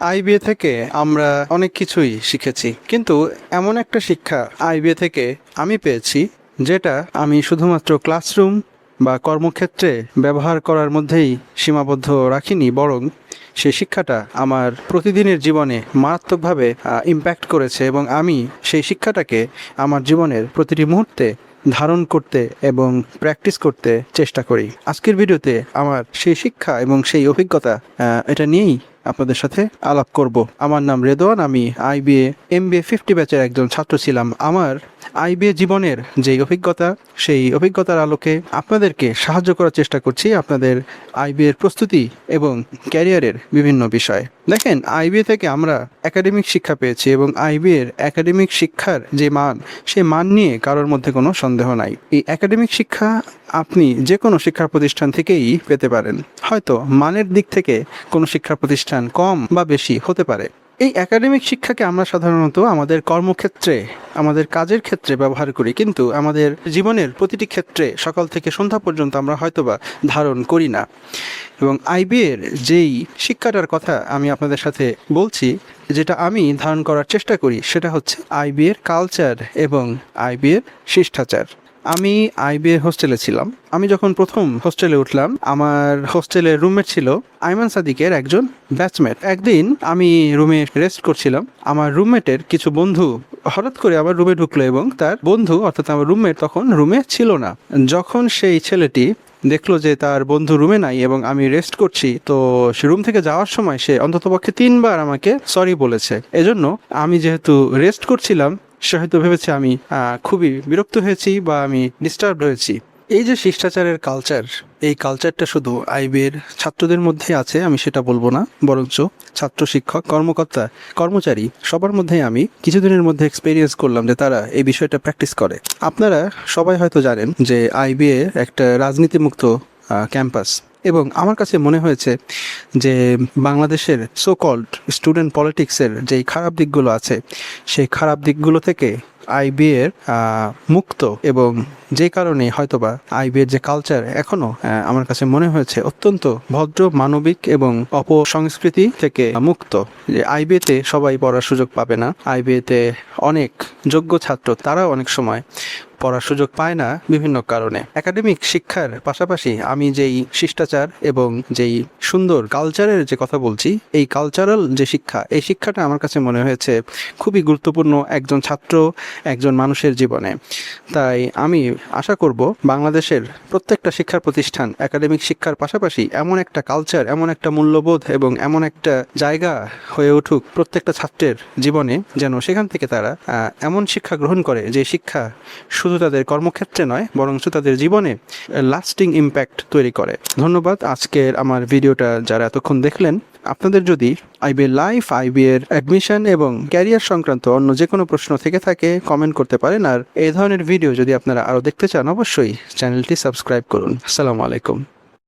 IBA থেকে আমরা অনেক কিছুই শিখেছি, কিন্তু এমন একটা শিক্ষা আইবিএ থেকে আমি পেয়েছি যেটা আমি শুধুমাত্র ক্লাসরুম বা কর্মক্ষেত্রে ব্যবহার করার মধ্যেই সীমাবদ্ধ রাখিনি, বরং সেই শিক্ষাটা আমার প্রতিদিনের জীবনে মারাত্মকভাবে ইম্প্যাক্ট করেছে এবং আমি সেই শিক্ষাটাকে আমার জীবনের প্রতিটি মুহূর্তে ধারণ করতে এবং প্র্যাকটিস করতে চেষ্টা করি। আজকের ভিডিওতে আমার সেই শিক্ষা এবং সেই অভিজ্ঞতা এটা নিয়েই আপনাদের সাথে আলাপ করব। আমার নাম রেদওয়ান, আমি আইবিএ এমবিএ 50 ব্যাচের একজন ছাত্র ছিলাম। আমার আইবিএ জীবনের যেই অভিজ্ঞতা, সেই অভিজ্ঞতার আলোকে আপনাদেরকে সাহায্য করার চেষ্টা করছি আপনাদের আইবিএর প্রস্তুতি এবং ক্যারিয়ারের বিভিন্ন বিষয়। দেখেন, আইবিএ থেকে আমরা একাডেমিক শিক্ষা পেয়েছি এবং আইবিএর একাডেমিক শিক্ষার যে মান, সেই মান নিয়ে কারোর মধ্যে কোনো সন্দেহ নাই। এই একাডেমিক শিক্ষা আপনি যে কোনো শিক্ষা প্রতিষ্ঠান থেকেই পেতে পারেন। হয়তো মানের দিক থেকে কোনো শিক্ষা প্রতিষ্ঠান কম বা বেশি হতে পারে। এই একাডেমিক শিক্ষাকে আমরা সাধারণত আমাদের কর্মক্ষেত্রে, আমাদের কাজের ক্ষেত্রে ব্যবহার করি, কিন্তু আমাদের জীবনের প্রতিটি ক্ষেত্রে সকাল থেকে সন্ধ্যা পর্যন্ত আমরা হয়তোবা ধারণ করি না। এবং আইবিএর যেই শিক্ষাটার কথা আমি আপনাদের সাথে বলছি, যেটা আমি ধারণ করার চেষ্টা করি, সেটা হচ্ছে আইবিএর কালচার এবং আইবিএর শিষ্টাচার। আমি আইবিএ হোস্টেলে ছিলাম। আমি যখন প্রথম হোস্টেলে উঠলাম, আমার হোস্টেলের রুমমেট ছিল আইমান সাদিকের একজন ব্যাচমেট। একদিন আমি রুমে রেস্ট করছিলাম, আমার রুমমেটের কিছু বন্ধু হঠাৎ করে আমার রুমে ঢুকলো এবং তার বন্ধু অর্থাৎ আমার রুমমেট তখন রুমে ছিল না। যখন সেই ছেলেটি দেখলো যে তার বন্ধু রুমে নাই এবং আমি রেস্ট করছি, তো সে রুম থেকে যাওয়ার সময় সে অন্ততপক্ষে 3 বার আমাকে সরি বলেছে। এজন্য আমি যেহেতু রেস্ট করছিলাম, সে হয়তো ভেবেছে আমি খুবই বিরক্ত হয়েছি বা আমি ডিস্টার্ব হয়েছি। এই যে শিষ্টাচারের কালচার, এই কালচারটা শুধু আইবিএর ছাত্রদের মধ্যে আছে আমি সেটা বলবো না, বরঞ্চ ছাত্র, শিক্ষক, কর্মকর্তা, কর্মচারী সবার মধ্যেই আমি কিছুদিনের মধ্যে এক্সপেরিয়েন্স করলাম যে তারা এই বিষয়টা প্র্যাকটিস করে। আপনারা সবাই হয়তো জানেন যে আইবিএ একটা রাজনীতিমুক্ত ক্যাম্পাস, এবং আমার কাছে মনে হয়েছে যে বাংলাদেশের সো কল্ড স্টুডেন্ট পলিটিক্সের যেই খারাপ দিকগুলো আছে, সেই খারাপ দিকগুলো থেকে আইবিএর মুক্ত, এবং যে কারণে হয়তোবা আইবিএর যে কালচার এখনো আমার কাছে মনে হয়েছে অত্যন্ত ভদ্র, মানবিক এবং অপসংস্কৃতি থেকে মুক্ত। যে আইবিএতে সবাই পড়ার সুযোগ পাবে না, আইবিএতে অনেক যোগ্য ছাত্র তারাও অনেক সময় পড়ার সুযোগ পায় না বিভিন্ন কারণে। একাডেমিক শিক্ষার পাশাপাশি আমি যেই শিষ্টাচার এবং যেই সুন্দর কালচারের যে কথা বলছি, এই কালচারাল যে শিক্ষা, এই শিক্ষাটা আমার কাছে মনে হয়েছে খুবই গুরুত্বপূর্ণ একজন ছাত্র, একজন মানুষের জীবনে। তাই আমি আশা করব বাংলাদেশের প্রত্যেকটা শিক্ষা প্রতিষ্ঠান একাডেমিক শিক্ষার পাশাপাশি এমন একটা কালচার, এমন একটা মূল্যবোধ এবং এমন একটা জায়গা হয়ে উঠুক প্রত্যেকটা ছাত্রের জীবনে, যেন সেখান থেকে তারা এমন শিক্ষা গ্রহণ করে যে শিক্ষা শুধু তাদের কর্মক্ষেত্রে নয়, বরং তাদের জীবনে লাস্টিং ইম্প্যাক্ট তৈরি করে। ধন্যবাদ আজকের আমার ভিডিওটা যারা এতক্ষণ দেখলেন। আপনাদের যদি আইবিএ লাইফ, আইবিএর অ্যাডমিশন এবং ক্যারিয়ার সংক্রান্ত অন্য যে কোনো প্রশ্ন থেকে থাকে কমেন্ট করতে পারেন। আর এই ধরনের ভিডিও যদি আপনারা আরও দেখতে চান, অবশ্যই চ্যানেলটি সাবস্ক্রাইব করুন। আসসালামু আলাইকুম।